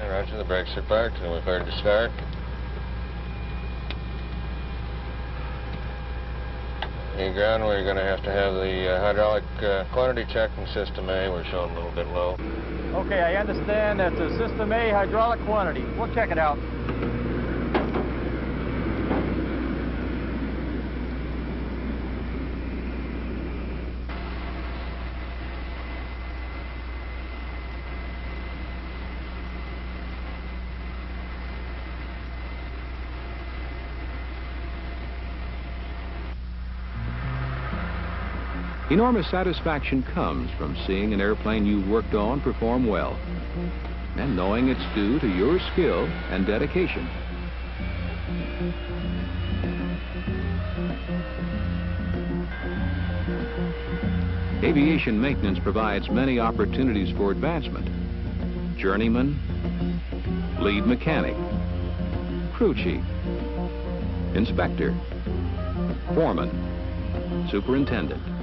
Roger, the brakes are parked and we're cleared to start. The ground, we're going to have the hydraulic quantity check from System A. We're showing a little bit low. Okay, I understand that's a System A hydraulic quantity. We'll check it out. Enormous satisfaction comes from seeing an airplane you worked on perform well, and knowing it's due to your skill and dedication. Aviation maintenance provides many opportunities for advancement. Journeyman, lead mechanic, crew chief, inspector, foreman, superintendent.